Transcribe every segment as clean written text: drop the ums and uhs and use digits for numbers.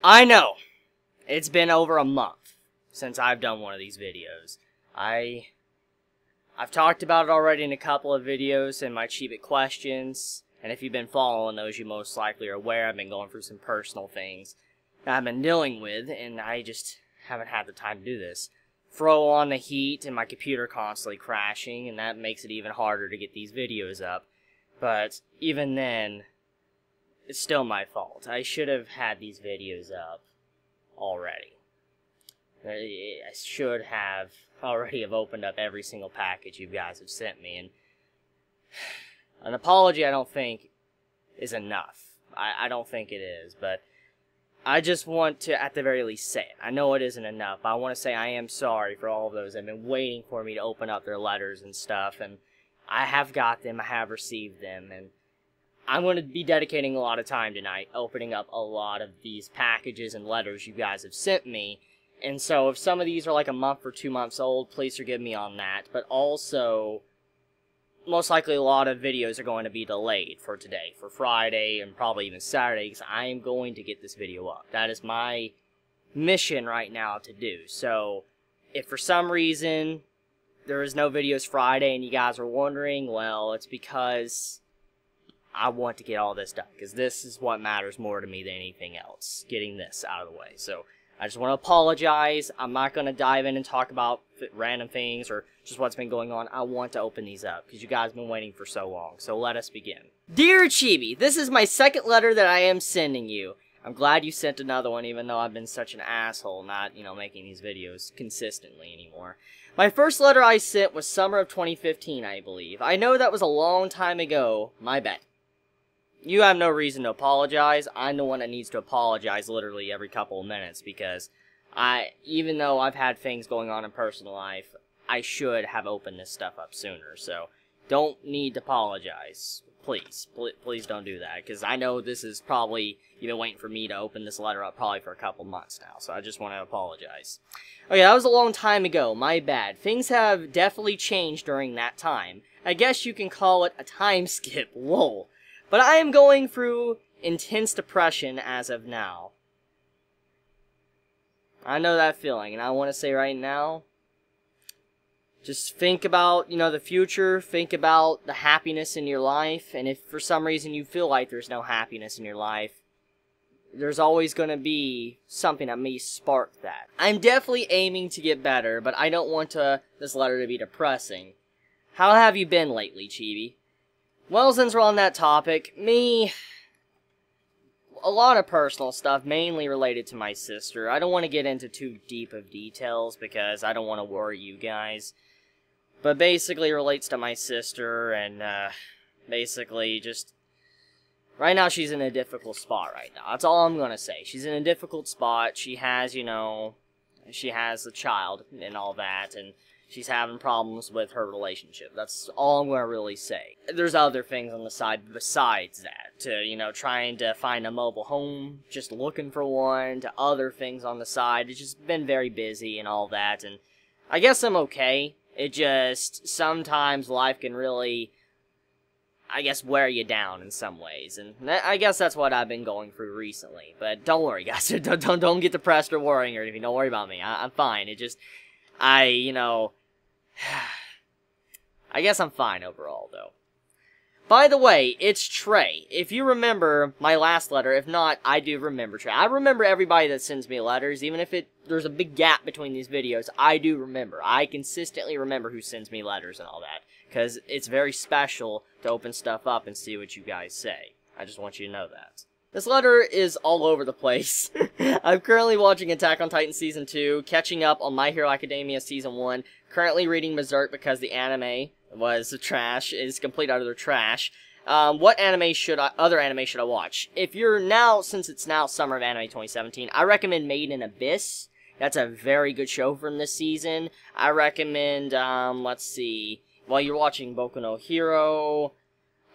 I know, it's been over a month since I've done one of these videos. I've talked about it already in a couple of videos in my Chibi questions, and if you've been following those, you most likely are aware I've been going through some personal things that I've been dealing with, and I just haven't had the time to do this. Throw on the heat, and my computer constantly crashing, and that makes it even harder to get these videos up. But even then, it's still my fault. I should have had these videos up already. I should have already have opened up every single package you guys have sent me, and an apology I don't think is enough. I don't think it is, but I just want to, at the very least, say it. I know it isn't enough, but I want to say I am sorry for all of those that have been waiting for me to open up their letters and stuff, and I have got them, I have received them, and I'm going to be dedicating a lot of time tonight opening up a lot of these packages and letters you guys have sent me. And so if some of these are like a month or 2 months old, please forgive me on that. But also, most likely a lot of videos are going to be delayed for today, for Friday, and probably even Saturday, because I am going to get this video up. That is my mission right now to do. So if for some reason there is no videos Friday and you guys are wondering, well, it's because I want to get all this done, because this is what matters more to me than anything else, getting this out of the way. So I just want to apologize. I'm not going to dive in and talk about random things or just what's been going on. I want to open these up because you guys have been waiting for so long. So let us begin. Dear Chibi, this is my second letter that I am sending you. I'm glad you sent another one, even though I've been such an asshole not, making these videos consistently anymore. My first letter I sent was summer of 2015, I believe. I know that was a long time ago. My bad. You have no reason to apologize. I'm the one that needs to apologize literally every couple of minutes because even though I've had things going on in personal life, I should have opened this stuff up sooner. So don't need to apologize. Please don't do that, because I know this is probably, you've been waiting for me to open this letter up probably for a couple months now, so I just want to apologize. Okay, that was a long time ago, my bad. Things have definitely changed during that time. I guess you can call it a time skip, lol. But I am going through intense depression as of now. I know that feeling, and I want to say right now, just think about, the future, think about the happiness in your life, and if for some reason you feel like there's no happiness in your life, there's always going to be something that may spark that. I'm definitely aiming to get better, but I don't want this letter to be depressing. How have you been lately, Chibi? Well, since we're on that topic, a lot of personal stuff, mainly related to my sister. I don't want to get into too deep of details, because I don't want to worry you guys. But basically it relates to my sister, and basically just, right now she's in a difficult spot right now. That's all I'm going to say. She's in a difficult spot. She has, she has a child and all that, and she's having problems with her relationship. That's all I'm going to really say. There's other things on the side besides that. To, trying to find a mobile home, just looking for one, to other things on the side. It's just been very busy and all that, and I guess I'm okay. It just, sometimes life can really, I guess, wear you down in some ways, and I guess that's what I've been going through recently. But don't worry, guys. Don't get depressed or worrying or anything. Don't worry about me. I'm fine. It just, I guess I'm fine overall, though. By the way, it's Trey. If you remember my last letter, if not, I do remember Trey. I remember everybody that sends me letters, even if there's a big gap between these videos, I do remember. I consistently remember who sends me letters and all that, because it's very special to open stuff up and see what you guys say. I just want you to know that. This letter is all over the place. I'm currently watching Attack on Titan Season 2, catching up on My Hero Academia Season 1, currently reading Berserk because the anime was trash, is complete utter trash. What other anime should I watch? If you're now, since it's now summer of anime 2017, I recommend Made in Abyss. That's a very good show from this season. I recommend, let's see, while you're watching Boku no Hero,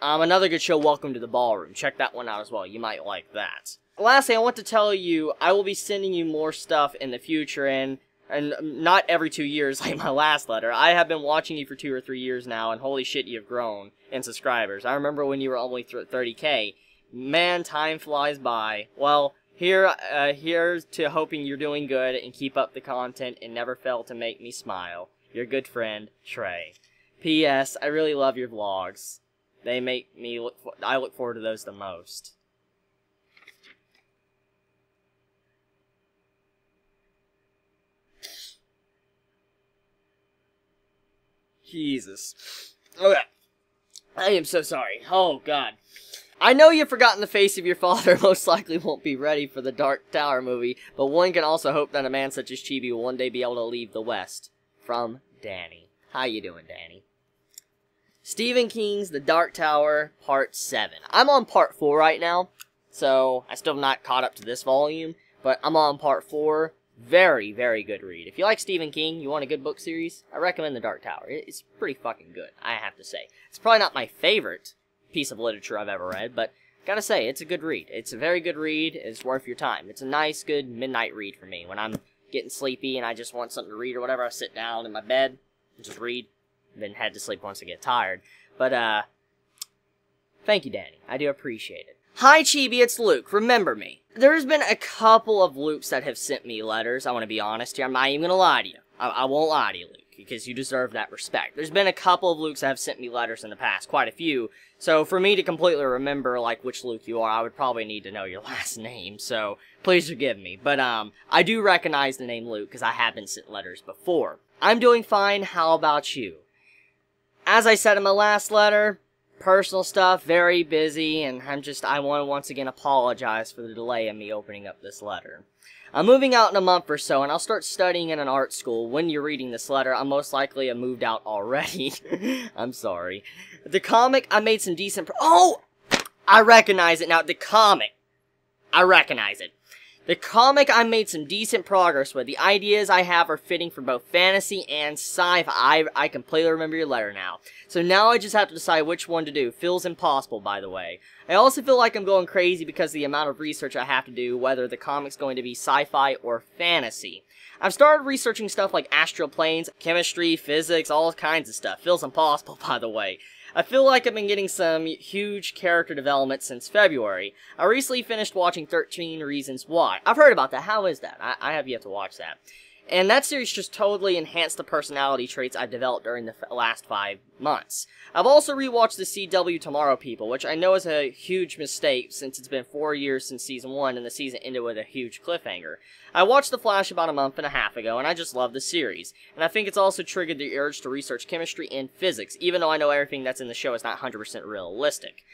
another good show, Welcome to the Ballroom. Check that one out as well. You might like that. Lastly, I want to tell you, I will be sending you more stuff in the future, and not every 2 years like my last letter. I have been watching you for 2 or 3 years now, and holy shit, you've grown in subscribers. I remember when you were only 30K. Man, time flies by. Well, Here to hoping you're doing good and keep up the content and never fail to make me smile. Your good friend, Trey. P.S. I really love your vlogs. They make me I look forward to those the most. Jesus. Okay. I am so sorry. Oh, God. I know you've forgotten the face of your father most likely won't be ready for the Dark Tower movie, but one can also hope that a man such as Chibi will one day be able to leave the West. From Danny. How you doing, Danny? Stephen King's The Dark Tower, Part 7. I'm on Part 4 right now, so I still have not caught up to this volume, but I'm on Part 4. Very, very good read. If you like Stephen King, you want a good book series, I recommend The Dark Tower. It's pretty fucking good, I have to say. It's probably not my favorite piece of literature I've ever read, but gotta say, it's a good read. It's a very good read. It's worth your time. It's a nice, good midnight read for me. When I'm getting sleepy and I just want something to read or whatever, I sit down in my bed and just read, and then head to sleep once I get tired. But, thank you, Danny. I do appreciate it. Hi, Chibi, it's Luke. Remember me. There's been a couple of Lukes that have sent me letters. I want to be honest here. I'm not even going to lie to you. I won't lie to you, Luke, because you deserve that respect. There's been a couple of Lukes that have sent me letters in the past, quite a few. So for me to completely remember, like, which Luke you are, I would probably need to know your last name. So please forgive me. But, I do recognize the name Luke, because I have been sent letters before. I'm doing fine. How about you? As I said in my last letter, personal stuff, very busy, and I want to once again apologize for the delay in me opening up this letter. I'm moving out in a month or so, and I'll start studying in an art school. When you're reading this letter, I'm most likely have moved out already. I'm sorry. The comic, I made some decent oh! I recognize it now. The comic. I recognize it. The comic I made some decent progress with. The ideas I have are fitting for both fantasy and sci-fi. I completely remember your letter now. So now I just have to decide which one to do. Feels impossible, by the way. I also feel like I'm going crazy because of the amount of research I have to do, whether the comic's going to be sci-fi or fantasy. I've started researching stuff like astral planes, chemistry, physics, all kinds of stuff. Feels impossible, by the way. I feel like I've been getting some huge character development since February. I recently finished watching 13 Reasons Why. I've heard about that. How is that? I have yet to watch that. And that series just totally enhanced the personality traits I've developed during the last 5 months. I've also rewatched the CW Tomorrow People, which I know is a huge mistake since it's been 4 years since Season 1 and the season ended with a huge cliffhanger. I watched The Flash about a month and a half ago, and I just love the series. And I think it's also triggered the urge to research chemistry and physics, even though I know everything that's in the show is not 100% realistic.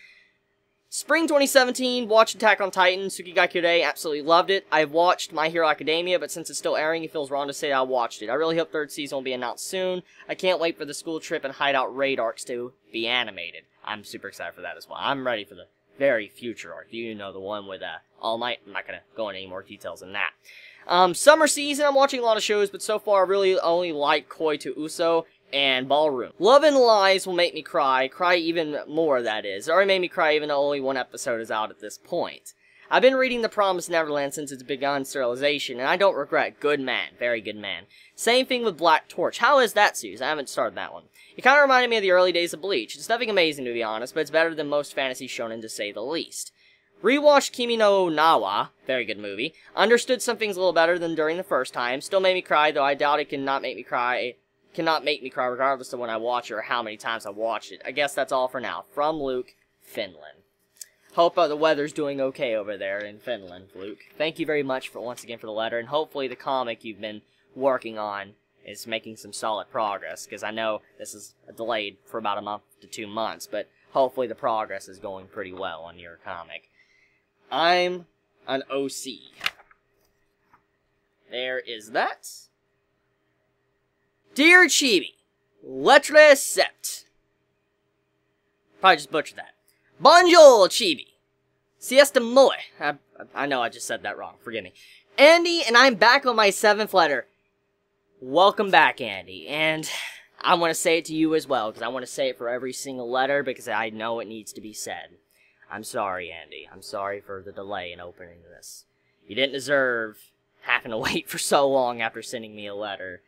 Spring 2017, watched Attack on Titan, Tsukigai Kyurei, absolutely loved it. I've watched My Hero Academia, but since it's still airing, it feels wrong to say I watched it. I really hope third season will be announced soon. I can't wait for the school trip and hideout raid arcs to be animated. I'm super excited for that as well. I'm ready for the very future arc. You know, the one with All Might. I'm not going to go into any more details than that. Summer season, I'm watching a lot of shows, but so far I really only like Koi to Uso and Ballroom. Love and Lies will make me cry even more, that is. It already made me cry even though only one episode is out at this point. I've been reading The Promised Neverland since it's begun serialization, and I don't regret. Good man. Very good man. Same thing with Black Torch. How is that series? I haven't started that one. It kind of reminded me of the early days of Bleach. It's nothing amazing to be honest, but it's better than most fantasy shonen to say the least. Rewatched Kimi no Nawa, very good movie. Understood some things a little better than during the first time. Still made me cry, though I doubt it cannot make me cry regardless of when I watch it or how many times I watched it. I guess that's all for now. From Luke, Finland. Hope the weather's doing okay over there in Finland, Luke. Thank you very much once again for the letter, and hopefully the comic you've been working on is making some solid progress, because I know this is delayed for about a month to 2 months, but hopefully the progress is going pretty well on your comic. I'm an OC. There is that. Dear Chibi, lettre sept. Probably just butchered that. Bonjour, Chibi. Siesta moi. I know I just said that wrong. Forgive me. Andy, and I'm back on my 7th letter. Welcome back, Andy. And I want to say it to you as well, because I want to say it for every single letter, because I know it needs to be said. I'm sorry, Andy. I'm sorry for the delay in opening this. You didn't deserve having to wait for so long after sending me a letter.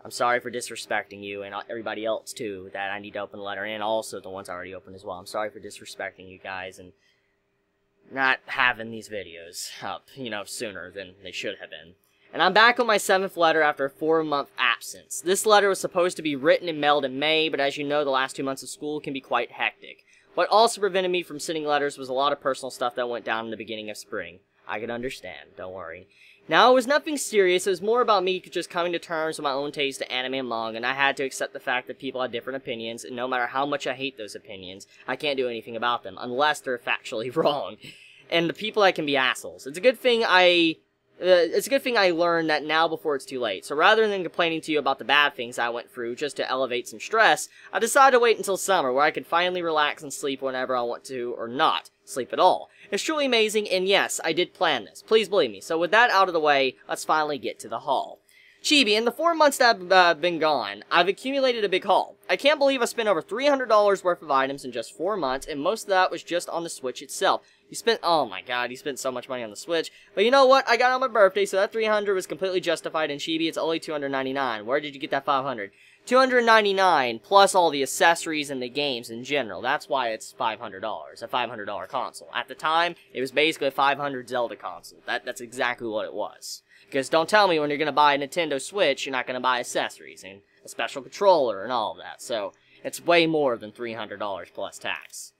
I'm sorry for disrespecting you and everybody else, too, that I need to open the letter, and also the ones I already opened as well. I'm sorry for disrespecting you guys, and not having these videos up, sooner than they should have been. And I'm back on my 7th letter after a 4-month absence. This letter was supposed to be written and mailed in May, but as you know, the last 2 months of school can be quite hectic. What also prevented me from sending letters was a lot of personal stuff that went down in the beginning of spring. I could understand, don't worry. Now, it was nothing serious, it was more about me just coming to terms with my own taste in anime and manga, and I had to accept the fact that people had different opinions, and no matter how much I hate those opinions, I can't do anything about them, unless they're factually wrong. And the people that can be assholes. It's a good thing I learned that now before it's too late. So rather than complaining to you about the bad things I went through just to elevate some stress, I decided to wait until summer where I could finally relax and sleep whenever I want to, or not sleep at all. It's truly amazing, and yes, I did plan this. Please believe me. So with that out of the way, let's finally get to the haul. Chibi, in the 4 months that I've been gone, I've accumulated a big haul. I can't believe I spent over $300 worth of items in just 4 months, and most of that was just on the Switch itself. Oh my god, you spent so much money on the Switch. But you know what? I got it on my birthday, so that $300 was completely justified, and Chibi, it's only $299. Where did you get that $500? $299 plus all the accessories and the games in general. That's why it's $500, a $500 console. At the time, it was basically a $500 Zelda console. That's exactly what it was. Because don't tell me when you're going to buy a Nintendo Switch, you're not going to buy accessories and a special controller and all of that. So, it's way more than $300 plus tax.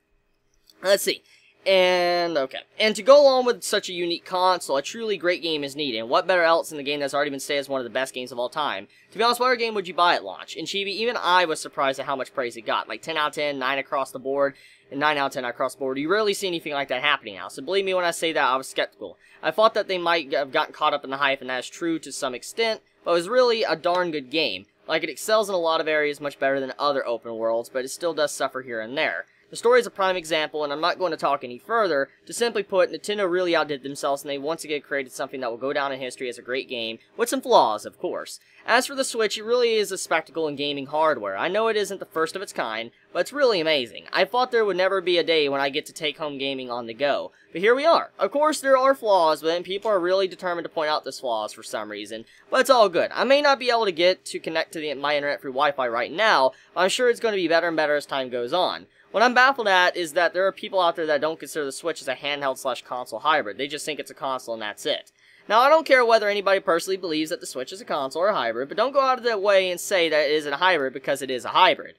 Let's see. And to go along with such a unique console, a truly great game is needed. And what better else than the game that's already been stated as one of the best games of all time? To be honest, what other game would you buy at launch? In Chibi, even I was surprised at how much praise it got. Like 10 out of 10, 9 across the board, and 9 out of 10 across the board. You rarely see anything like that happening now. So believe me when I say that, I was skeptical. I thought that they might have gotten caught up in the hype, and that is true to some extent, but it was really a darn good game. Like, it excels in a lot of areas much better than other open worlds, but it still does suffer here and there. The story is a prime example, and I'm not going to talk any further. To simply put, Nintendo really outdid themselves, and they once again created something that will go down in history as a great game, with some flaws, of course. As for the Switch, it really is a spectacle in gaming hardware. I know it isn't the first of its kind, but it's really amazing. I thought there would never be a day when I get to take home gaming on the go, but here we are. Of course, there are flaws, but then people are really determined to point out those flaws for some reason, but it's all good. I may not be able to get to connect to my internet through Wi-Fi right now, but I'm sure it's going to be better and better as time goes on. What I'm baffled at is that there are people out there that don't consider the Switch as a handheld/console hybrid. They just think it's a console and that's it. Now, I don't care whether anybody personally believes that the Switch is a console or a hybrid, but don't go out of their way and say that it isn't a hybrid because it is a hybrid.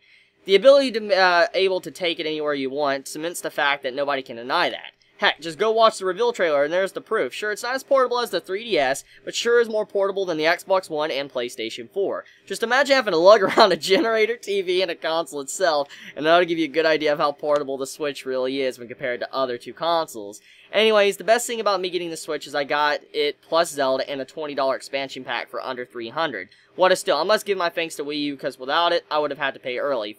The ability to able to take it anywhere you want cements the fact that nobody can deny that. Heck, just go watch the reveal trailer and there's the proof. Sure, it's not as portable as the 3DS, but sure is more portable than the Xbox One and PlayStation 4. Just imagine having to lug around a generator, TV, and a console itself, and that'll give you a good idea of how portable the Switch really is when compared to other two consoles. Anyways, the best thing about me getting the Switch is I got it plus Zelda and a $20 expansion pack for under $300. What a steal. I must give my thanks to Wii U, because without it, I would have had to pay early,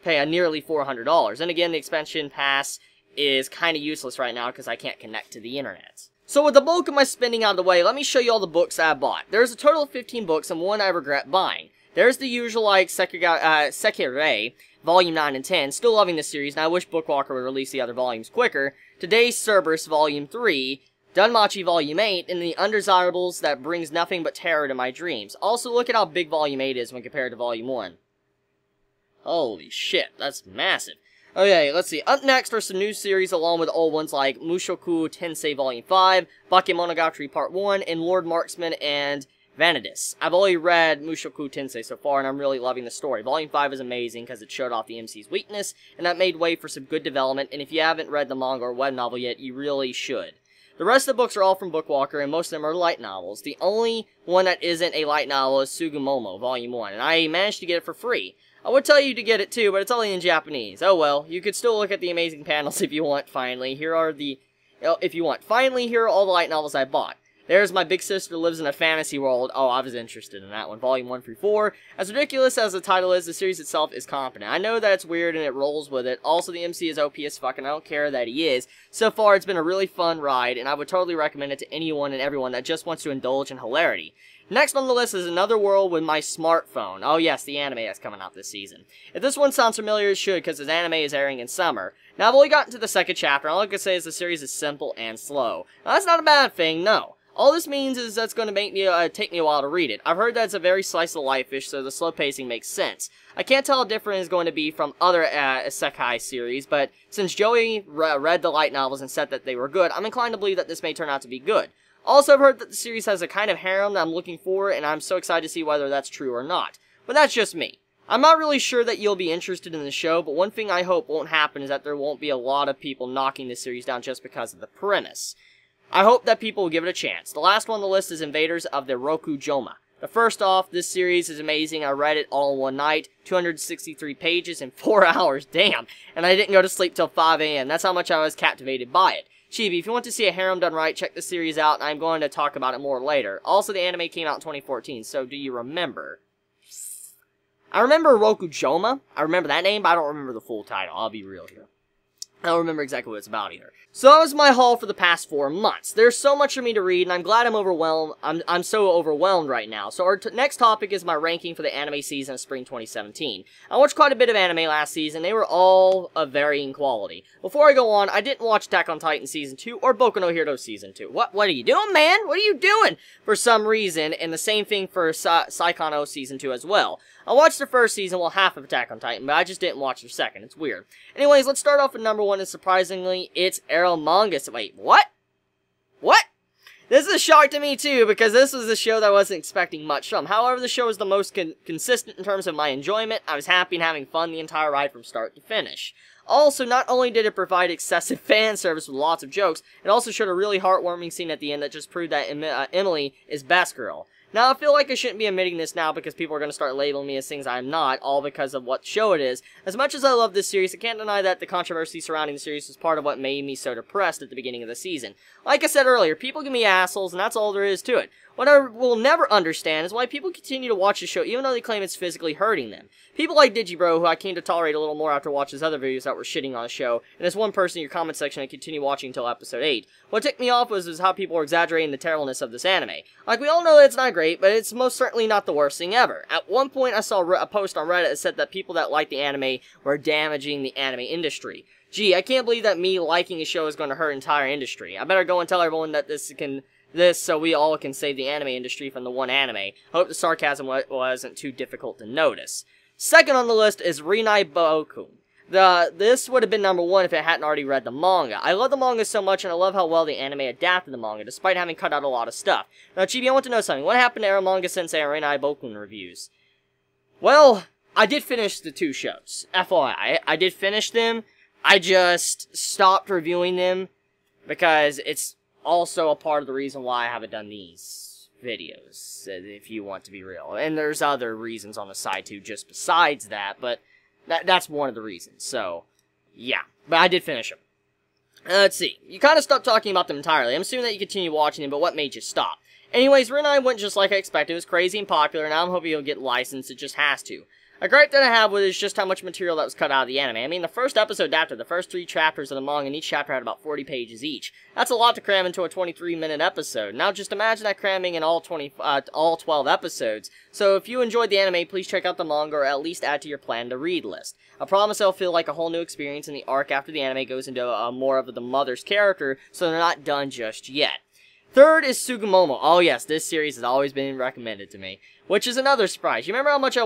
pay nearly $400. And again, the expansion pass is kind of useless right now because I can't connect to the internet. So with the bulk of my spending out of the way, let me show you all the books I bought. There's a total of 15 books and one I regret buying. There's the usual like Sekirei, Volume 9 and 10, still loving this series and I wish Bookwalker would release the other volumes quicker. Today's Cerberus Volume 3, Dunmachi Volume 8, and the Undesirables that brings nothing but terror to my dreams. Also look at how big Volume 8 is when compared to Volume 1. Holy shit, that's massive. Okay, let's see. Up next are some new series along with old ones like Mushoku Tensei Volume 5, Bakemonogatari Part 1, and Lord Marksman and Vanidus. I've only read Mushoku Tensei so far, and I'm really loving the story. Volume 5 is amazing because it showed off the MC's weakness, and that made way for some good development, and if you haven't read the manga or web novel yet, you really should. The rest of the books are all from Bookwalker, and most of them are light novels. The only one that isn't a light novel is Sugumomo, Volume 1, and I managed to get it for free. I would tell you to get it too, but it's only in Japanese. Oh well, you could still look at the amazing panels if you want, finally. Here are all the light novels I bought. There's My Big Sister Lives in a Fantasy World. Oh, I was interested in that one. Volume 1 through 4. As ridiculous as the title is, the series itself is competent. I know that it's weird and it rolls with it. Also, the MC is OP as fuck, and I don't care that he is. So far, it's been a really fun ride, and I would totally recommend it to anyone and everyone that just wants to indulge in hilarity. Next on the list is Another World with My Smartphone. Oh yes, the anime that's coming out this season. If this one sounds familiar, it should, because this anime is airing in summer. Now, I've only gotten to the second chapter, and all I can say is the series is simple and slow. Now, that's not a bad thing, no. All this means is that's going to make me take me a while to read it. I've heard that it's a very slice-of-life-ish, so the slow pacing makes sense. I can't tell how different it's going to be from other isekai series, but since Joey read the light novels and said that they were good, I'm inclined to believe that this may turn out to be good. Also, I've heard that the series has a kind of harem that I'm looking for, and I'm so excited to see whether that's true or not. But that's just me. I'm not really sure that you'll be interested in the show, but one thing I hope won't happen is that there won't be a lot of people knocking this series down just because of the premise. I hope that people will give it a chance. The last one on the list is Invaders of the Rokujoma. But first off, this series is amazing. I read it all in one night, 263 pages in 4 hours, damn, and I didn't go to sleep till 5 a.m. That's how much I was captivated by it. Chibi, if you want to see a harem done right, check the series out, and I'm going to talk about it more later. Also, the anime came out in 2014, so do you remember? I remember Rokujoma. I remember that name, but I don't remember the full title. I'll be real here. I don't remember exactly what it's about either. So that was my haul for the past 4 months. There's so much for me to read, and I'm glad I'm overwhelmed. I'm so overwhelmed right now. So our next topic is my ranking for the anime season of spring 2017. I watched quite a bit of anime last season. They were all of varying quality. Before I go on, I didn't watch Attack on Titan Season 2 or Boku no Hero Season 2. What are you doing, man? What are you doing? For some reason, and the same thing for Saikano Season 2 as well. I watched the first season, well, half of Attack on Titan, but I just didn't watch the second. It's weird. Anyways, let's start off with number 1, and surprisingly, it's Eromanga. Wait, what? What? This is a shock to me, too, because this was a show that I wasn't expecting much from. However, the show was the most consistent in terms of my enjoyment. I was happy and having fun the entire ride from start to finish. Also, not only did it provide excessive fan service with lots of jokes, it also showed a really heartwarming scene at the end that just proved that Emily is best girl. Now, I feel like I shouldn't be admitting this now because people are going to start labeling me as things I'm not, all because of what show it is. As much as I love this series, I can't deny that the controversy surrounding the series was part of what made me so depressed at the beginning of the season. Like I said earlier, people can be assholes, and that's all there is to it. What I will never understand is why people continue to watch the show even though they claim it's physically hurting them. People like Digibro, who I came to tolerate a little more after watching his other videos that were shitting on the show, and there's one person in your comment section I continue watching until episode 8. What ticked me off was how people were exaggerating the terribleness of this anime. Like, we all know it's not great, but it's most certainly not the worst thing ever. At one point, I saw a post on Reddit that said that people that like the anime were damaging the anime industry. Gee, I can't believe that me liking a show is going to hurt entire industry. I better go and tell everyone that this so we all can save the anime industry from the one anime. I hope the sarcasm wasn't too difficult to notice. Second on the list is Rinai Boku. This would have been number 1 if it hadn't already read the manga. I love the manga so much, and I love how well the anime adapted the manga, despite having cut out a lot of stuff. Now, Chibi, I want to know something. What happened to Eromanga Sensei and Rinai Boku reviews? Well, I did finish the 2 shows. FYI, I did finish them. I just stopped reviewing them because it's also a part of the reason why I haven't done these videos, if you want to be real. And there's other reasons on the side too, just besides that, but that's one of the reasons. So, yeah. But I did finish them. Let's see. You kind of stopped talking about them entirely. I'm assuming that you continue watching them, but what made you stop? Anyways, Rinai went just like I expected. It was crazy and popular, and now I'm hoping it'll get licensed. It just has to. A gripe that I have with it is just how much material that was cut out of the anime. I mean, the first episode adapted the first 3 chapters of the manga, and each chapter had about 40 pages each. That's a lot to cram into a 23-minute episode. Now, just imagine that cramming in all 12 episodes. So, if you enjoyed the anime, please check out the manga, or at least add to your plan-to-read list. I promise it'll feel like a whole new experience, and the arc after the anime goes into more of the mother's character, so they're not done just yet. Third is Sugumomo. Oh yes, this series has always been recommended to me, which is another surprise. You remember how much I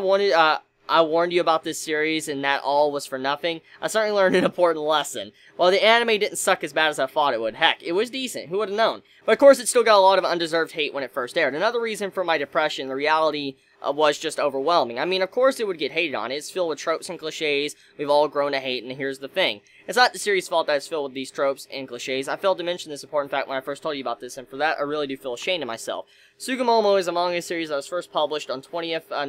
warned you about this series and that all was for nothing? I certainly learned an important lesson. While the anime didn't suck as bad as I thought it would, heck, it was decent, who would have known? But of course it still got a lot of undeserved hate when it first aired. Another reason for my depression, the reality was just overwhelming. I mean, of course it would get hated on. It's filled with tropes and cliches we've all grown to hate, and here's the thing. It's not the series' fault that it's filled with these tropes and cliches. I failed to mention this important fact when I first told you about this, and for that I really do feel ashamed of myself. Sugumomo is a manga series that was first published on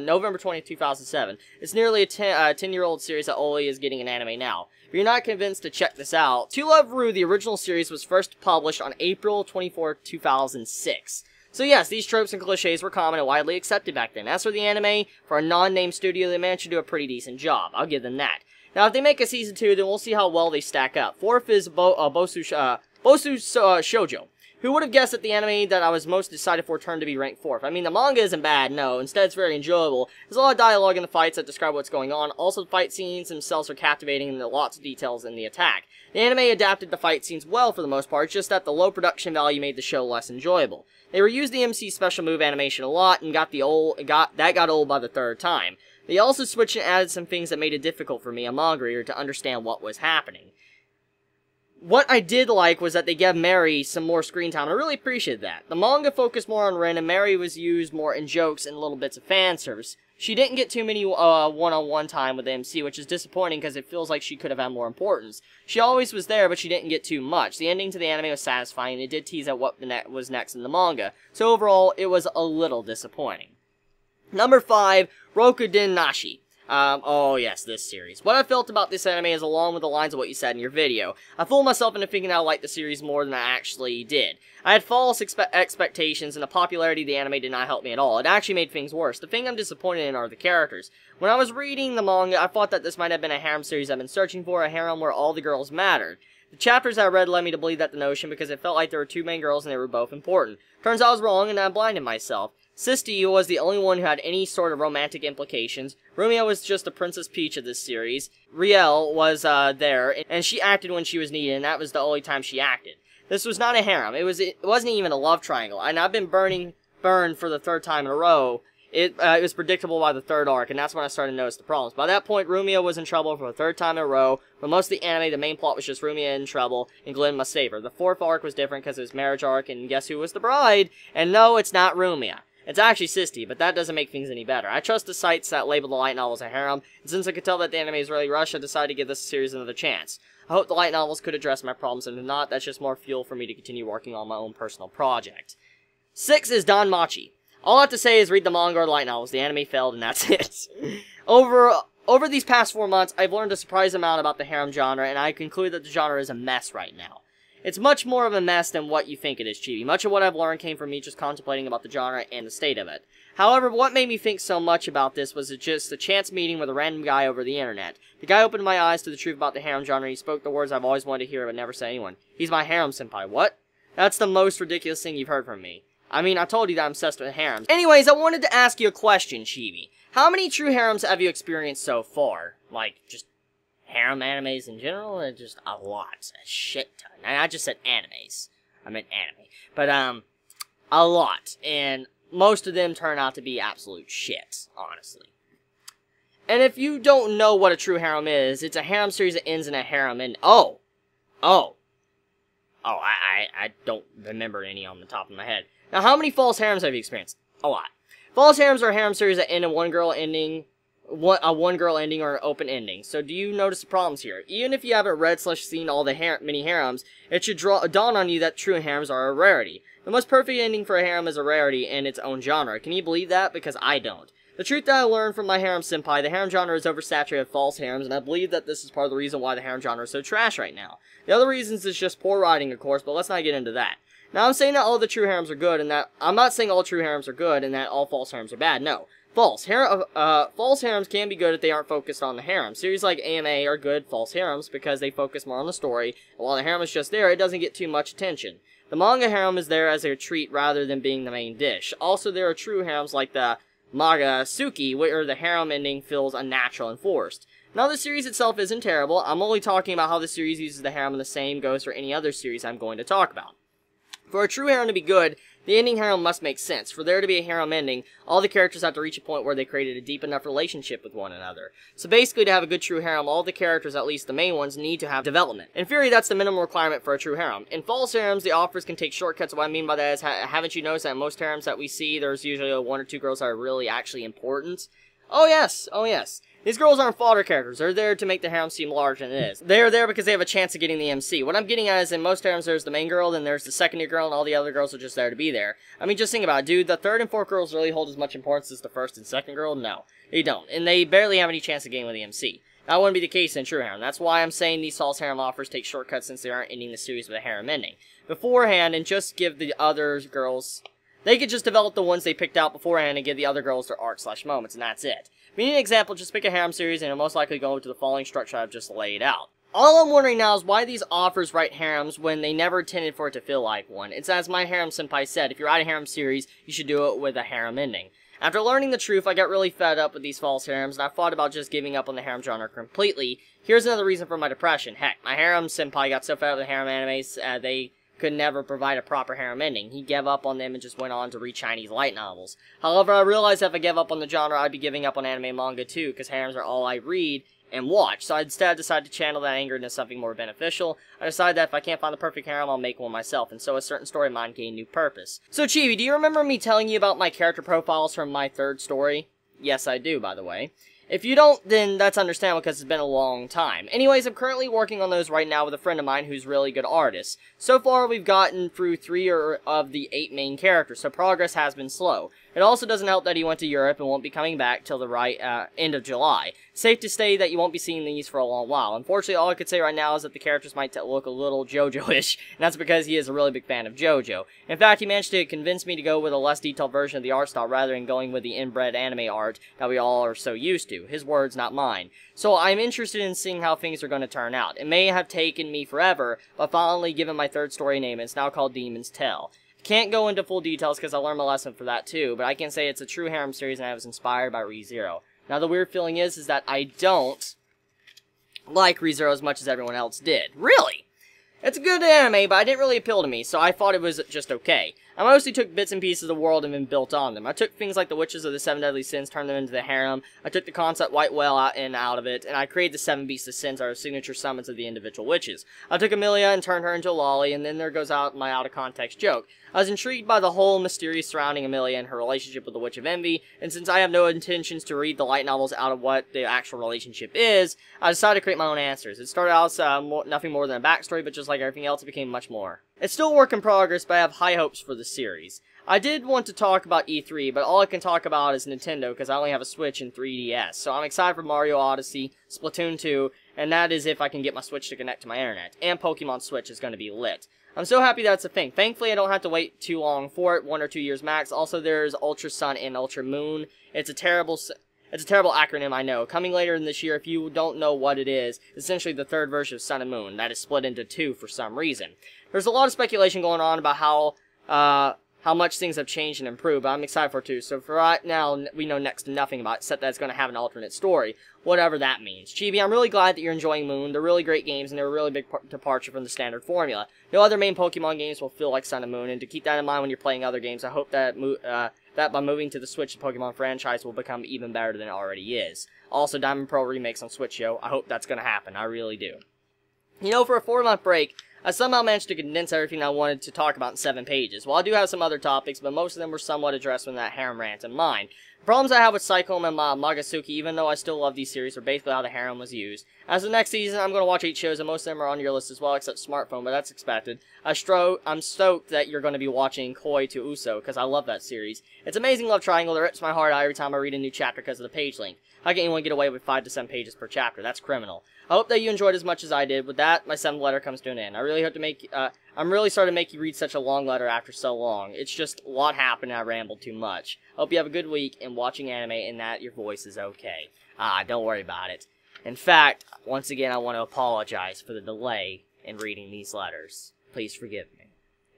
November 20th, 2007. It's nearly a 10-year-old series that only is getting an anime now. If you're not convinced to check this out, To Love Ru, the original series, was first published on April 24th, 2006. So yes, these tropes and cliches were common and widely accepted back then. As for the anime, for a non-named studio, they managed to do a pretty decent job. I'll give them that. Now, if they make a season 2, then we'll see how well they stack up. Fourth is Bosu Shoujo. Who would have guessed that the anime that I was most decided for turned to be ranked 4th? I mean, the manga isn't bad, no. Instead, it's very enjoyable. There's a lot of dialogue in the fights that describe what's going on. Also, the fight scenes themselves are captivating and there are lots of details in the attack. The anime adapted the fight scenes well for the most part, just that the low production value made the show less enjoyable. They reused the MC special move animation a lot, and got old by the third time. They also switched and added some things that made it difficult for me, a manga reader, to understand what was happening. What I did like was that they gave Mary some more screen time. I really appreciated that. The manga focused more on Ren, and Mary was used more in jokes and little bits of fan service. She didn't get too many one-on-one time with the MC, which is disappointing because it feels like she could have had more importance. She always was there, but she didn't get too much. The ending to the anime was satisfying, and it did tease out what was next in the manga. So overall, it was a little disappointing. Number 5, Rokuden Nashi. Oh yes, this series. What I felt about this anime is along with the lines of what you said in your video. I fooled myself into thinking I liked the series more than I actually did. I had false expectations, and the popularity of the anime did not help me at all. It actually made things worse. The thing I'm disappointed in are the characters. When I was reading the manga, I thought that this might have been a harem series I've been searching for, a harem where all the girls mattered. The chapters I read led me to believe that notion because it felt like there were 2 main girls and they were both important. Turns out I was wrong, and I blinded myself. Sisti was the only one who had any sort of romantic implications. Rumia was just the Princess Peach of this series. Riel was there, and she acted when she was needed, and that was the only time she acted. This was not a harem. It wasn't even a love triangle, and I've been burned for the 3rd time in a row. It was predictable by the 3rd arc, and that's when I started to notice the problems. By that point, Rumia was in trouble for the 3rd time in a row. For most of the anime, the main plot was just Rumia in trouble, and Glenn must save her. The 4th arc was different because it was marriage arc, and guess who was the bride? And no, it's not Rumia. It's actually Sisti, but that doesn't make things any better. I trust the sites that label the light novels a harem, and since I could tell that the anime is really rushed, I decided to give this series another chance. I hope the light novels could address my problems, and if not, that's just more fuel for me to continue working on my own personal project. 6 is Danmachi. All I have to say is read the manga or the light novels. The anime failed, and that's it. Over these past 4 months, I've learned a surprising amount about the harem genre, and I conclude that the genre is a mess right now. It's much more of a mess than what you think it is, Chibi. Much of what I've learned came from me just contemplating about the genre and the state of it. However, what made me think so much about this was just a chance meeting with a random guy over the internet. The guy opened my eyes to the truth about the harem genre, and he spoke the words I've always wanted to hear but never said to anyone. He's my harem senpai. What? That's the most ridiculous thing you've heard from me. I mean, I told you that I'm obsessed with harems. Anyways, I wanted to ask you a question, Chibi. How many true harems have you experienced so far? Like, just harem animes in general, or just a lot, a shit ton. And I just said animes. I meant anime. But, a lot. And most of them turn out to be absolute shit, honestly. And if you don't know what a true harem is, it's a harem series that ends in a harem and I don't remember any on the top of my head. Now, how many false harems have you experienced? A lot. False harems are harem series that end in one girl ending or an open ending. So do you notice the problems here? Even if you haven't read/seen all the mini harems, it should dawn on you that true harems are a rarity. The most perfect ending for a harem is a rarity in its own genre. Can you believe that? Because I don't. The truth that I learned from my harem senpai, the harem genre is oversaturated with false harems, and I believe that this is part of the reason why the harem genre is so trash right now. The other reasons is just poor writing, of course, but let's not get into that. Now, I'm saying that all the true harems are good, and that I'm not saying all true harems are good, and that all false harems are bad. No. False harems can be good if they aren't focused on the harem. Series like AMA are good false harems because they focus more on the story, and while the harem is just there, it doesn't get too much attention. The manga harem is there as a treat rather than being the main dish. Also, there are true harems like the Magasuki, where the harem ending feels unnatural and forced. Now, the series itself isn't terrible. I'm only talking about how the series uses the harem, and the same goes for any other series I'm going to talk about. For a true harem to be good, the ending harem must make sense. For there to be a harem ending, all the characters have to reach a point where they created a deep enough relationship with one another. So basically, to have a good true harem, all the characters, at least the main ones, need to have development. In theory, that's the minimum requirement for a true harem. In false harems, the authors can take shortcuts. What I mean by that is, haven't you noticed that in most harems that we see, there's usually 1 or 2 girls that are really actually important? Oh yes, oh yes. These girls aren't fodder characters. They're there to make the harem seem larger than it is. They're there because they have a chance of getting the MC. What I'm getting at is in most harems there's the main girl, then there's the secondary girl, and all the other girls are just there to be there. I mean, just think about it, dude. The 3rd and 4th girls really hold as much importance as the 1st and 2nd girl? No, they don't. And they barely have any chance of getting with the MC. That wouldn't be the case in true harem. That's why I'm saying these false harem offers take shortcuts since they aren't ending the series with a harem ending. Beforehand, and just give the other girls... They could just develop the ones they picked out beforehand and give the other girls their arc/moments, and that's it. If you need an example, just pick a harem series and it'll most likely go into the following structure I've just laid out. All I'm wondering now is why these authors write harems when they never intended for it to feel like one. It's as my harem senpai said, if you write a harem series, you should do it with a harem ending. After learning the truth, I got really fed up with these false harems, and I thought about just giving up on the harem genre completely. Here's another reason for my depression. Heck, my harem senpai got so fed up with the harem animes, they could never provide a proper harem ending. He gave up on them and just went on to read Chinese light novels. However, I realized if I gave up on the genre, I'd be giving up on anime and manga too, because harems are all I read and watch. So I instead decided to channel that anger into something more beneficial. I decided that if I can't find the perfect harem, I'll make one myself, and so a certain story of mine gained new purpose. So Chibi, do you remember me telling you about my character profiles from my third story? Yes, I do, by the way. If you don't, then that's understandable because it's been a long time. Anyways, I'm currently working on those right now with a friend of mine who's really good artist. So far, we've gotten through 3 of the 8 main characters, so progress has been slow. It also doesn't help that he went to Europe and won't be coming back till the end of July. Safe to say that you won't be seeing these for a long while. Unfortunately, all I could say right now is that the characters might look a little JoJo-ish, and that's because he is a really big fan of JoJo. In fact, he managed to convince me to go with a less detailed version of the art style rather than going with the inbred anime art that we all are so used to. His words, not mine. So I'm interested in seeing how things are going to turn out. It may have taken me forever, but finally given my third story name, it's now called Demon's Tale. Can't go into full details because I learned my lesson for that too, but I can say it's a true harem series and I was inspired by ReZero. Now the weird feeling is that I don't like ReZero as much as everyone else did. Really? It's a good anime, but it didn't really appeal to me, so I thought it was just okay. I mostly took bits and pieces of the world and then built on them. I took things like the Witches of the Seven Deadly Sins, turned them into the harem. I took the concept White Whale out of it, and I created the 7 Beasts of Sins, our signature summons of the individual witches. I took Amelia and turned her into a lolly, and then there goes out my out-of-context joke. I was intrigued by the whole mysterious surrounding Amelia and her relationship with the Witch of Envy, and since I have no intentions to read the light novels out of what the actual relationship is, I decided to create my own answers. It started out as nothing more than a backstory, but just like everything else, it became much more. It's still a work in progress, but I have high hopes for the series. I did want to talk about E3, but all I can talk about is Nintendo, because I only have a Switch and 3DS. So I'm excited for Mario Odyssey, Splatoon 2, and that is if I can get my Switch to connect to my internet. And Pokemon Switch is going to be lit. I'm so happy that's a thing. Thankfully, I don't have to wait too long for it, 1 or 2 years max. Also, there's Ultra Sun and Ultra Moon. It's a terrible acronym, I know. Coming later in this year, if you don't know what it is, essentially the third version of Sun and Moon. That is split into 2 for some reason. There's a lot of speculation going on about how much things have changed and improved, but I'm excited for it too. So for right now, we know next to nothing about it, except that it's going to have an alternate story, whatever that means. Chibi, I'm really glad that you're enjoying Moon. They're really great games, and they're a really big departure from the standard formula. No other main Pokemon games will feel like Sun and Moon, and to keep that in mind when you're playing other games, I hope that that by moving to the Switch, the Pokemon franchise will become even better than it already is. Also, Diamond Pearl remakes on Switch, yo. I hope that's going to happen. I really do. You know, for a 4-month break, I somehow managed to condense everything I wanted to talk about in 7 pages. Well, I do have some other topics, but most of them were somewhat addressed in that harem rant in mind. The problems I have with Psycho and Magasuki, even though I still love these series, are basically how the harem was used. As of next season, I'm going to watch 8 shows, and most of them are on your list as well, except Smartphone, but that's expected. I'm stoked that you're going to be watching Koi to Uso, because I love that series. It's amazing love triangle that rips my heart out every time I read a new chapter because of the page length. How can anyone get away with 5 to 7 pages per chapter? That's criminal. I hope that you enjoyed as much as I did. With that, my 7th letter comes to an end. I really hope to make, I'm really sorry to make you read such a long letter after so long. It's just a lot happened and I rambled too much. Hope you have a good week in watching anime and that your voice is okay. Don't worry about it. In fact, once again, I want to apologize for the delay in reading these letters. Please forgive me.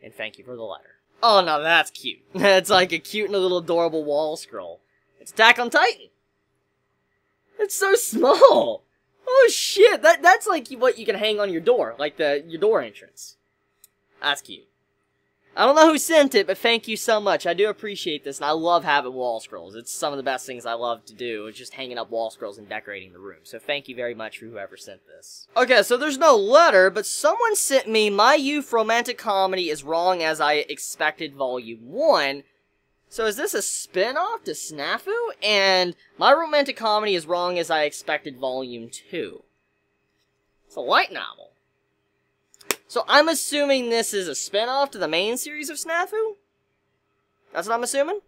And thank you for the letter. Oh, no, that's cute. It's like a cute and a little adorable wall scroll. It's Attack on Titan. It's so small. Oh shit, that's like what you can hang on your door, like your door entrance. That's cute. I don't know who sent it, but thank you so much. I do appreciate this, and I love having wall scrolls. It's some of the best things I love to do, is just hanging up wall scrolls and decorating the room. So thank you very much for whoever sent this. Okay, so there's no letter, but someone sent me My Youth Romantic Comedy is Wrong as I Expected Volume 1. So is this a spin-off to Snafu? And My Romantic Comedy is Wrong as I Expected Volume 2. It's a light novel. So I'm assuming this is a spin-off to the main series of Snafu? That's what I'm assuming?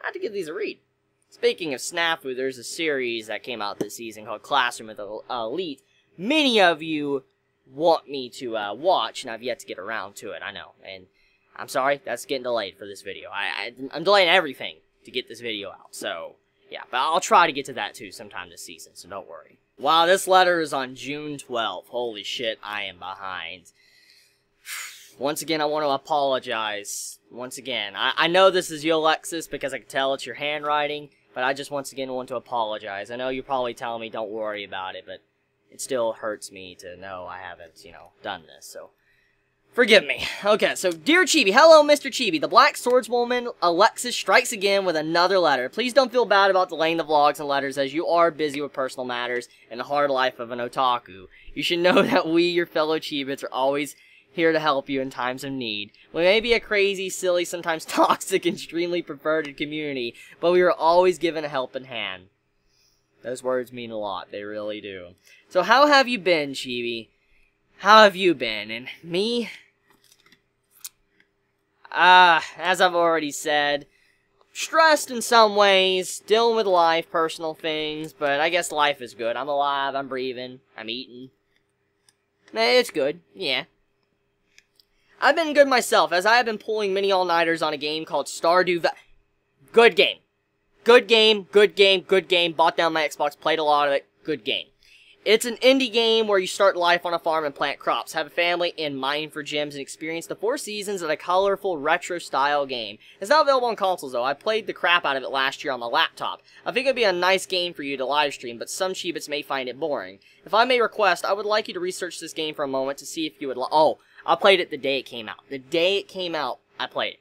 I have to give these a read. Speaking of Snafu, there's a series that came out this season called Classroom with Elite. Many of you want me to watch, and I've yet to get around to it, I know. And I'm sorry, that's getting delayed for this video. I'm delaying everything to get this video out, so yeah. But I'll try to get to that too sometime this season, so don't worry. Wow, this letter is on June 12th. Holy shit, I am behind. once again, I want to apologize. Once again, I know this is you, Alexis, because I can tell it's your handwriting, but I just once again want to apologize. I know you're probably telling me don't worry about it, but it still hurts me to know I haven't, done this, so forgive me. Okay, so dear Chibi, hello Mr. Chibi. The Black Swordswoman Alexis strikes again with another letter. Please don't feel bad about delaying the vlogs and letters as you are busy with personal matters and the hard life of an otaku. You should know that we, your fellow Chibits, are always here to help you in times of need. We may be a crazy, silly, sometimes toxic, extremely perverted community, but we are always given a helping hand. Those words mean a lot, they really do. So how have you been, Chibi? How have you been? And me? As I've already said, stressed in some ways, dealing with life, personal things, but I guess life is good. I'm alive, I'm breathing, I'm eating. It's good, yeah. I've been good myself, as I have been pulling many all-nighters on a game called Stardew Valley. Good game. Good game, good game, good game. Bought down my Xbox, played a lot of it. Good game. It's an indie game where you start life on a farm and plant crops, have a family, and mine for gems, and experience the 4 seasons of a colorful, retro-style game. It's not available on consoles, though. I played the crap out of it last year on my laptop. I think it would be a nice game for you to livestream, but some Chibits may find it boring. If I may request, I would like you to research this game for a moment to see if you would oh, I played it the day it came out. The day it came out, I played it.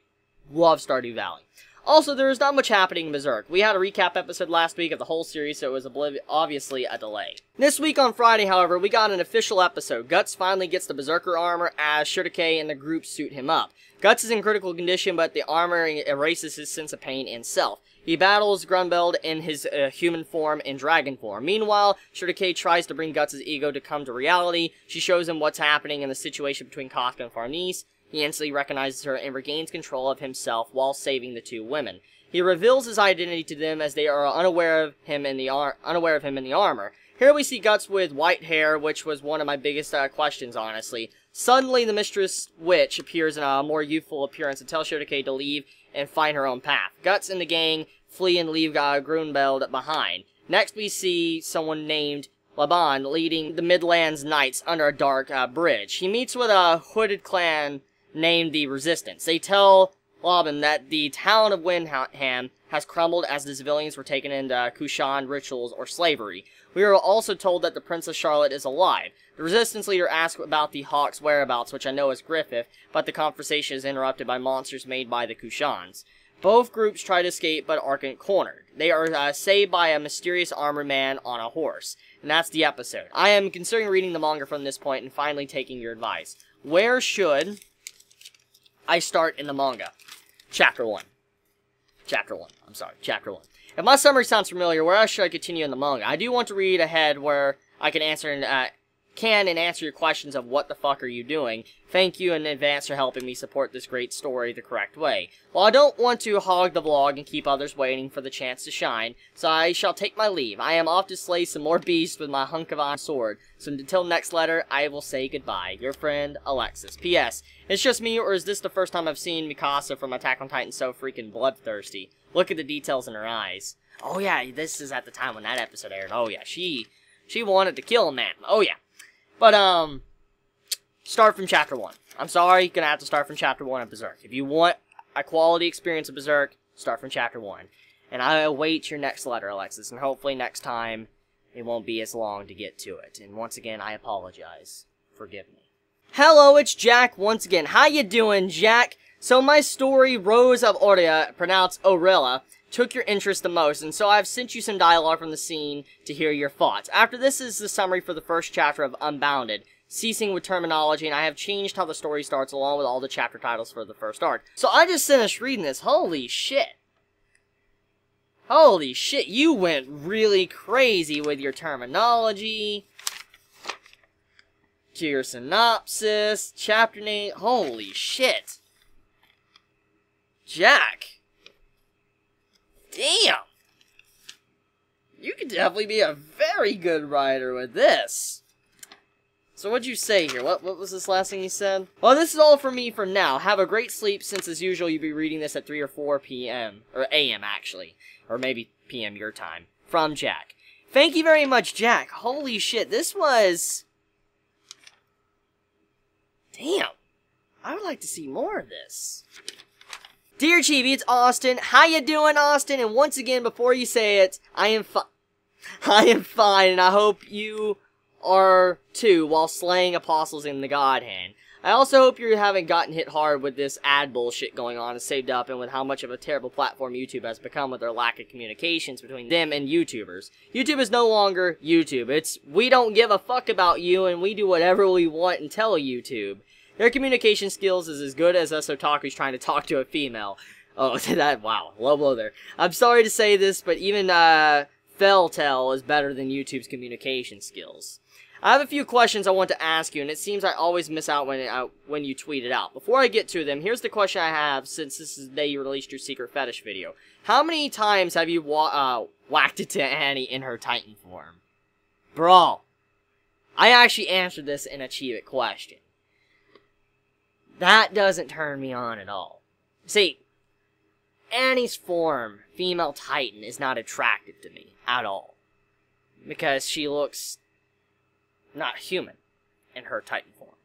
Love Stardew Valley. Also, there is not much happening in Berserk. We had a recap episode last week of the whole series, so it was obviously a delay. This week on Friday, however, we got an official episode. Guts finally gets the Berserker armor as Shurikei and the group suit him up. Guts is in critical condition, but the armor erases his sense of pain and self. He battles Grunbeld in his human form and dragon form. Meanwhile, Shurikei tries to bring Guts' ego to come to reality. She shows him what's happening in the situation between Kafka and Farnese. He instantly recognizes her and regains control of himself while saving the 2 women. He reveals his identity to them as they are unaware of him in the armor. Here we see Guts with white hair, which was one of my biggest questions, honestly. Suddenly, the Mistress Witch appears in a more youthful appearance and tells Shurikei to leave and find her own path. Guts and the gang flee and leave Grunbeld behind. Next, we see someone named Laban leading the Midlands Knights under a dark bridge. He meets with a hooded clan named the Resistance. They tell Laban that the town of Windham has crumbled as the civilians were taken into Kushan rituals or slavery. We are also told that the Princess Charlotte is alive. The Resistance leader asks about the Hawk's whereabouts, which I know is Griffith, but the conversation is interrupted by monsters made by the Kushans. Both groups try to escape, but are cornered. They are saved by a mysterious armored man on a horse. And that's the episode. I am considering reading the manga from this point and finally taking your advice. Where should I start in the manga? Chapter 1. Chapter 1. I'm sorry, Chapter 1. If my summary sounds familiar, where else should I continue in the manga? I do want to read ahead where I can answer your questions of what the fuck are you doing. Thank you in advance for helping me support this great story the correct way. While I don't want to hog the vlog and keep others waiting for the chance to shine, so I shall take my leave. I am off to slay some more beasts with my hunk of iron sword. So until next letter, I will say goodbye. Your friend, Alexis. P.S. It's just me, or is this the first time I've seen Mikasa from Attack on Titan so freaking bloodthirsty? Look at the details in her eyes. Oh yeah, this is at the time when that episode aired. Oh yeah, she wanted to kill a man. Oh yeah. But, start from Chapter 1. I'm sorry, gonna have to start from Chapter 1 of Berserk. If you want a quality experience of Berserk, start from Chapter 1. And I await your next letter, Alexis, and hopefully next time it won't be as long to get to it. And once again, I apologize. Forgive me. Hello, it's Jack once again. How you doing, Jack? So my story, Rose of Oria, pronounced Orilla, took your interest the most, and so I've sent you some dialogue from the scene to hear your thoughts. After this is the summary for the first chapter of Unbounded, ceasing with terminology, and I have changed how the story starts along with all the chapter titles for the first arc. So I just finished reading this. Holy shit. Holy shit, you went really crazy with your terminology, to your synopsis, chapter name. Holy shit. Jack. Damn! You could definitely be a very good writer with this. So what'd you say here? What was this last thing you said? Well, this is all for me for now. Have a great sleep, since as usual you'll be reading this at 3 or 4 p.m. Or a.m. actually. Or maybe p.m. your time. From Jack. Thank you very much, Jack. Holy shit, this was... Damn. I would like like to see more of this. Dear Chibi, it's Austin. How you doing, Austin? And once again, before you say it, I am fine, and I hope you are too, while slaying apostles in the God Hand. I also hope you haven't gotten hit hard with this ad bullshit going on and saved up, and with how much of a terrible platform YouTube has become with their lack of communications between them and YouTubers. YouTube is no longer YouTube. It's, we don't give a fuck about you, and we do whatever we want and tell YouTube. Their communication skills is as good as us otakus trying to talk to a female. Oh, wow, low blow there. I'm sorry to say this, but even, Felltell is better than YouTube's communication skills. I have a few questions I want to ask you, and it seems I always miss out when you tweet it out. Before I get to them, here's the question I have, since this is the day you released your secret fetish video. How many times have you whacked it to Annie in her Titan form? Bro, I actually answered this in a Chibi question. That doesn't turn me on at all. See, Annie's form, female Titan, is not attractive to me at all. Because she looks not human in her Titan form.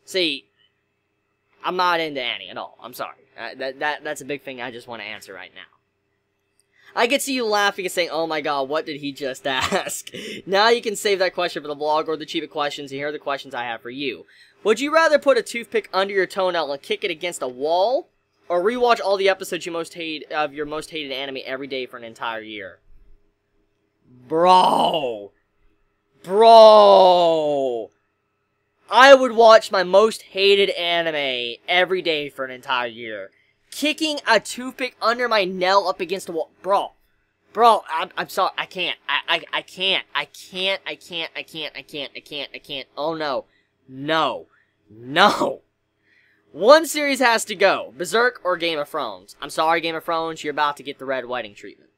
See, I'm not into Annie at all. I'm sorry. That's a big thing I just want to answer right now. I can see you laughing and saying, oh my god, what did he just ask? Now you can save that question for the vlog or the Chibi questions, and here are the questions I have for you. Would you rather put a toothpick under your toenail and kick it against a wall, or rewatch all the episodes you most hate of your most hated anime every day for an entire year? Bro! Bro! I would watch my most hated anime every day for an entire year. Kicking a toothpick under my nail up against a wall. Bro. Bro, I'm sorry. I can't. I can't. Oh no. No. No. One series has to go. Berserk or Game of Thrones. I'm sorry, Game of Thrones. You're about to get the red wedding treatment.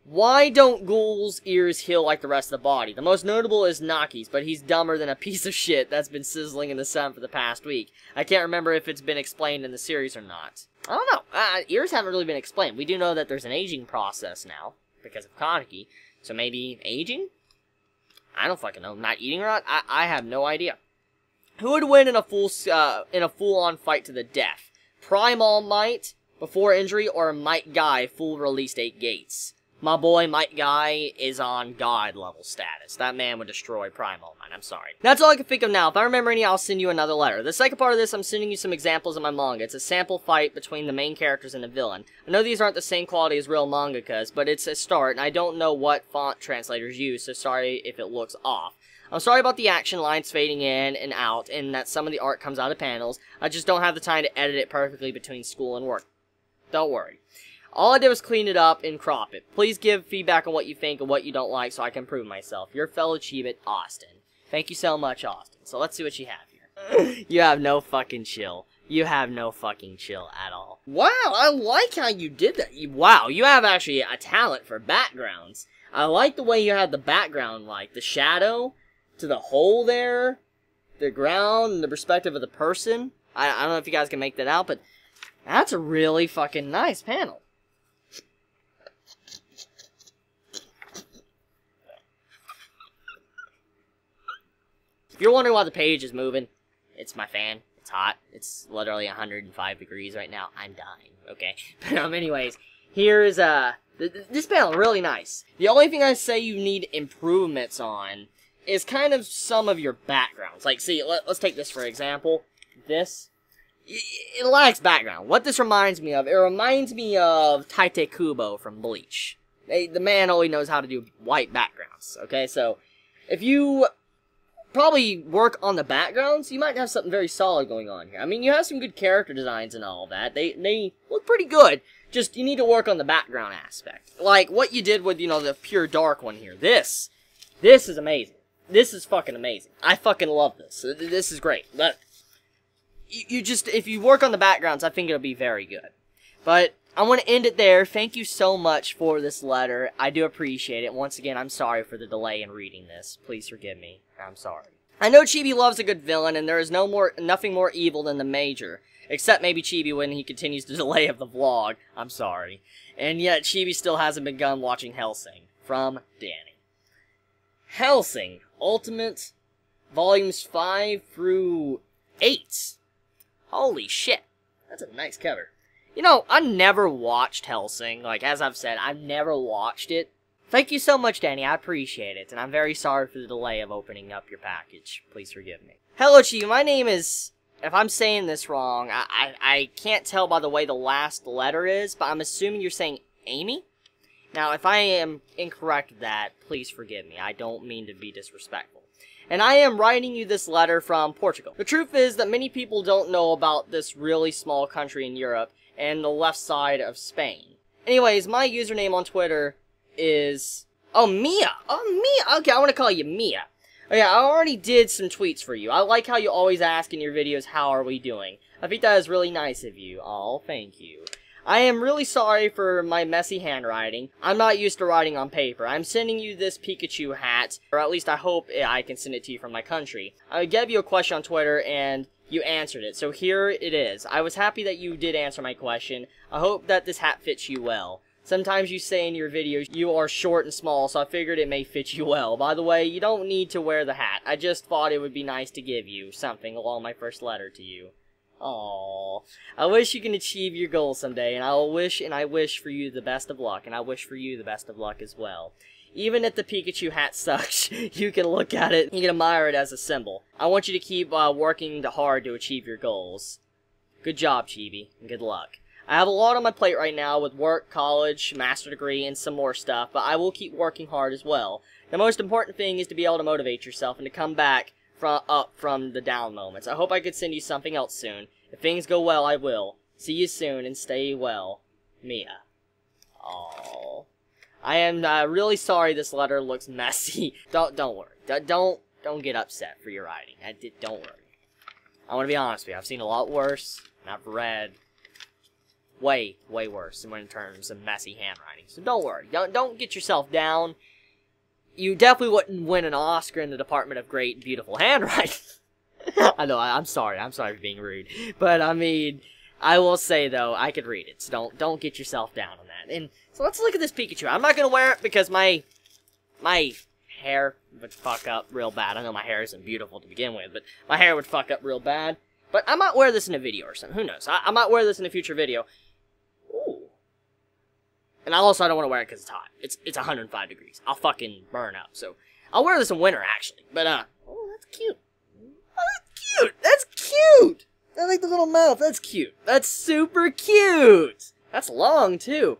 Why don't Ghoul's ears heal like the rest of the body? The most notable is Naki's, but he's dumber than a piece of shit that's been sizzling in the sun for the past week. I can't remember if it's been explained in the series or not. I don't know. Ears haven't really been explained. We do know that there's an aging process now, because of Kaneki. So maybe aging? I don't fucking know. Not eating or not? I have no idea. Who would win in a full-on fight to the death? Primal Might, before injury, or Might Guy, full released 8 gates? My boy, Might Guy, is on God level status. That man would destroy Primal Might. I'm sorry. That's all I can think of now. If I remember any, I'll send you another letter. The second part of this, I'm sending you some examples of my manga. It's a sample fight between the main characters and the villain. I know these aren't the same quality as real mangakas, but it's a start, and I don't know what font translators use, so sorry if it looks off. I'm sorry about the action lines fading in and out, and that some of the art comes out of panels. I just don't have the time to edit it perfectly between school and work. Don't worry. All I did was clean it up and crop it. Please give feedback on what you think and what you don't like so I can improve myself. Your fellow Chibi, Austin. Thank you so much, Austin. So let's see what you have here. You have no fucking chill. You have no fucking chill at all. Wow, I like how you did that. Wow, you have actually a talent for backgrounds. I like the way you have the background, like the shadow to the hole there, the ground, and the perspective of the person. I don't know if you guys can make that out, but that's a really fucking nice panel. If you're wondering why the page is moving, it's my fan. It's hot. It's literally 105 degrees right now. I'm dying, okay? But anyways, here's, this panel, really nice. The only thing I say you need improvements on is kind of some of your backgrounds. Like, see, let's take this for example. This, it lacks background. What this reminds me of, it reminds me of Tite Kubo from Bleach. The man only knows how to do white backgrounds, okay? So, if you probably work on the backgrounds, you might have something very solid going on here. I mean, you have some good character designs and all that. They look pretty good. Just, you need to work on the background aspect. Like, what you did with, you know, the pure dark one here. This is amazing. This is fucking amazing. I fucking love this. This is great. But you just, if you work on the backgrounds, I think it'll be very good. But I want to end it there. Thank you so much for this letter. I do appreciate it. Once again, I'm sorry for the delay in reading this. Please forgive me. I'm sorry. I know Chibi loves a good villain, and there is nothing more evil than the Major. Except maybe Chibi when he continues the delay of the vlog. I'm sorry. And yet, Chibi still hasn't begun watching Hellsing. From Danny. Hellsing Ultimate Volumes 5 through 8. Holy shit. That's a nice cover. You know, I never watched Hellsing. Like, as I've said, I've never watched it. Thank you so much, Danny. I appreciate it. And I'm very sorry for the delay of opening up your package. Please forgive me. Hello, Chibi. My name is... If I'm saying this wrong, I can't tell by the way the last letter is, but I'm assuming you're saying Amy? Now, if I am incorrect with that, please forgive me. I don't mean to be disrespectful. And I am writing you this letter from Portugal. The truth is that many people don't know about this really small country in Europe and the left side of Spain. Anyways, my username on Twitter is... Oh, Mia! Oh, Mia! Okay, I want to call you Mia. Oh yeah, I already did some tweets for you. I like how you always ask in your videos, how are we doing? I think that is really nice of you. Oh, thank you. I am really sorry for my messy handwriting. I'm not used to writing on paper. I'm sending you this Pikachu hat, or at least I hope I can send it to you from my country. I gave you a question on Twitter, and you answered it, so here it is. I was happy that you did answer my question. I hope that this hat fits you well. Sometimes you say in your videos you are short and small, so I figured it may fit you well. By the way, you don't need to wear the hat. I just thought it would be nice to give you something along my first letter to you. Aww. I wish you can achieve your goals someday, and I wish for you the best of luck, and I wish for you the best of luck as well. Even if the Pikachu hat sucks, you can look at it, you can admire it as a symbol. I want you to keep working hard to achieve your goals. Good job, Chibi, and good luck. I have a lot on my plate right now with work, college, master degree, and some more stuff, but I will keep working hard as well. The most important thing is to be able to motivate yourself and to come back up from the down moments. I hope I could send you something else soon. If things go well, I will. See you soon, and stay well. Mia. Aww. I am really sorry this letter looks messy. Don't worry. Don't get upset for your writing. Don't worry. I want to be honest with you. I've seen a lot worse, and I've read way worse in terms of messy handwriting. So don't worry. Don't get yourself down. You definitely wouldn't win an Oscar in the department of great and beautiful handwriting. I know, I'm sorry for being rude. But, I mean, I will say, though, I could read it. So don't get yourself down on that. And so let's look at this Pikachu. I'm not going to wear it because my hair would fuck up real bad. I know my hair isn't beautiful to begin with, but my hair would fuck up real bad. But I might wear this in a video or something. Who knows? I might wear this in a future video. Ooh. And I don't want to wear it because it's hot. It's 105 degrees. I'll fucking burn up. So I'll wear this in winter, actually. But, oh, that's cute. Oh, that's cute! That's cute! I like the little mouth. That's cute. That's super cute! That's long, too.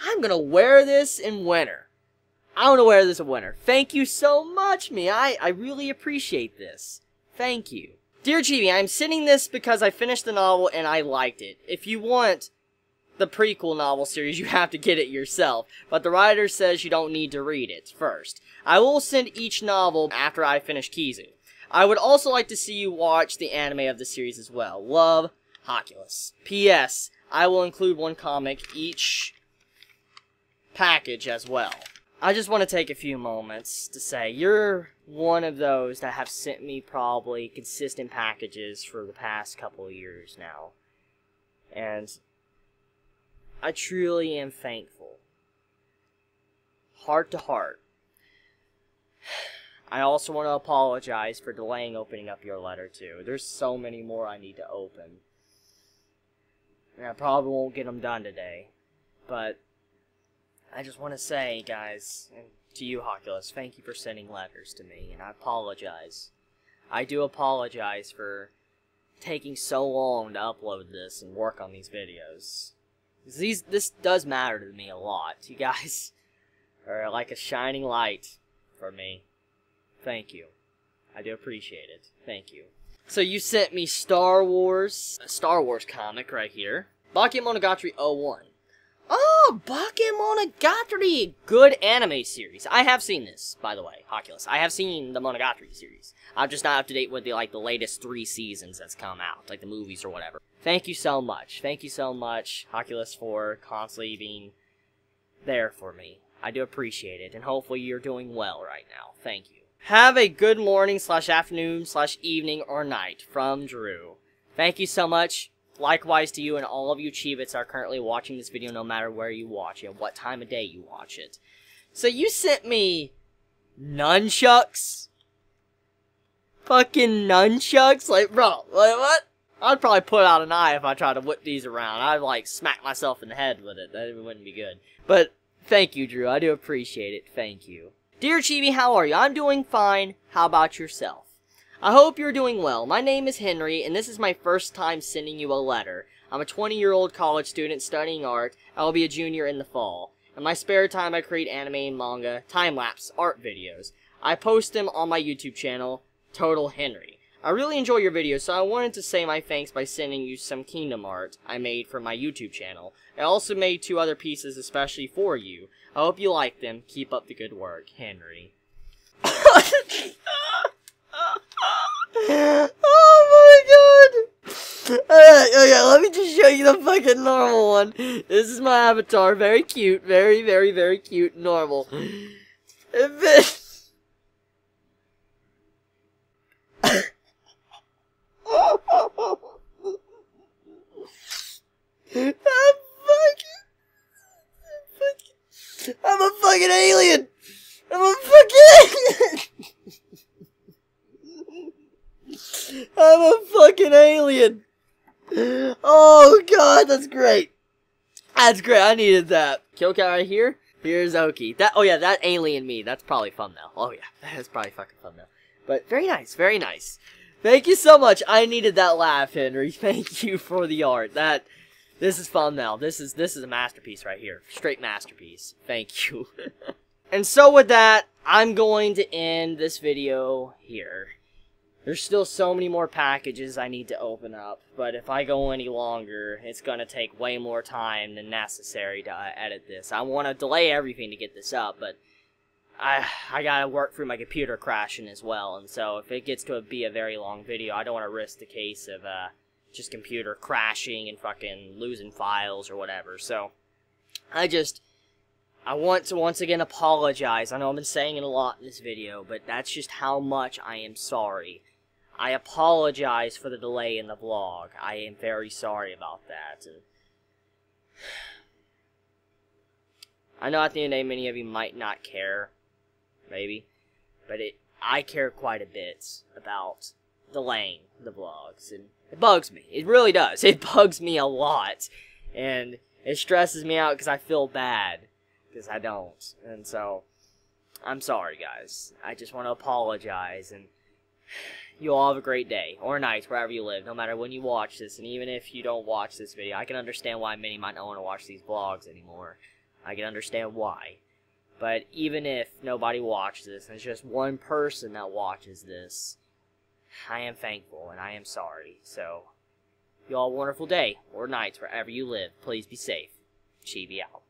I'm gonna wear this in winter. I'm gonna wear this in winter. Thank you so much, Mia. I really appreciate this. Thank you. Dear Chibi, I'm sending this because I finished the novel and I liked it. If you want the prequel novel series, you have to get it yourself. But the writer says you don't need to read it first. I will send each novel after I finish Kizu. I would also like to see you watch the anime of the series as well. Love, Hoculus. P.S. I will include one comic each package as well. I just want to take a few moments to say you're one of those that have sent me probably consistent packages for the past couple of years now. And I truly am thankful. Heart to heart. I also want to apologize for delaying opening up your letter, too. There's so many more I need to open. And I probably won't get them done today. But I just want to say, guys, and to you, Hoculus, thank you for sending letters to me, and I apologize. I do apologize for taking so long to upload this and work on these videos. This does matter to me a lot. You guys are like a shining light for me. Thank you. I do appreciate it. Thank you. So you sent me Star Wars, a Star Wars comic right here. Bakemonogatari 01. Oh, Bakemonogatari! Good anime series. I have seen this, by the way, Hoculus. I have seen the Monogatari series. I'm just not up to date with the latest 3 seasons that's come out, like the movies or whatever. Thank you so much. Thank you so much, Hoculus, for constantly being there for me. I do appreciate it, and hopefully you're doing well right now. Thank you. Have a good morning / afternoon / evening or night from Drew. Thank you so much. Likewise to you and all of you Chibits are currently watching this video, no matter where you watch it, what time of day you watch it. So you sent me nunchucks? Fucking nunchucks? Like, bro, like what? I'd probably put out an eye if I tried to whip these around. I'd, like, smack myself in the head with it. That wouldn't be good. But, thank you, Drew. I do appreciate it. Thank you. Dear Chibi, how are you? I'm doing fine. How about yourself? I hope you're doing well. My name is Henry, and this is my first time sending you a letter. I'm a 20-year-old college student studying art. I will be a junior in the fall. In my spare time, I create anime and manga, time-lapse art videos. I post them on my YouTube channel, Total Henry. I really enjoy your videos, so I wanted to say my thanks by sending you some Kingdom art I made for my YouTube channel. I also made 2 other pieces especially for you. I hope you like them. Keep up the good work, Henry. Oh my god! Alright, okay, let me just show you the fucking normal one. This is my avatar. Very cute. Very, very, very cute. Normal. I'm a fucking alien! I'm a fucking alien! I'm a fucking alien! Oh god, that's great! That's great, I needed that. Kill cat right here. Here's Oki. Oh yeah, that alien me. That's probably thumbnail. Oh yeah, that's probably fucking thumbnail. But very nice, very nice. Thank you so much. I needed that laugh, Henry. Thank you for the art. This is thumbnail. This is a masterpiece right here. Straight masterpiece. Thank you. And so with that, I'm going to end this video here. There's still so many more packages I need to open up, but if I go any longer, it's going to take way more time than necessary to edit this. I want to delay everything to get this up, but I gotta work through my computer crashing as well, and so if it gets to be a very long video, I don't want to risk the case of just computer crashing and fucking losing files or whatever. So I want to once again apologize. I know I've been saying it a lot in this video, but that's just how much I am sorry. I apologize for the delay in the vlog. I am very sorry about that. And I know at the end of the day, many of you might not care, maybe, but I care quite a bit about delaying the vlogs, and it bugs me. It really does. It bugs me a lot, and it stresses me out because I feel bad, because I don't. And so, I'm sorry, guys. I just want to apologize, and you all have a great day, or night, wherever you live, no matter when you watch this. And even if you don't watch this video, I can understand why many might not want to watch these vlogs anymore. I can understand why. But even if nobody watches this, and it's just one person that watches this, I am thankful, and I am sorry. So, you all have a wonderful day, or nights, wherever you live. Please be safe. Chibi out.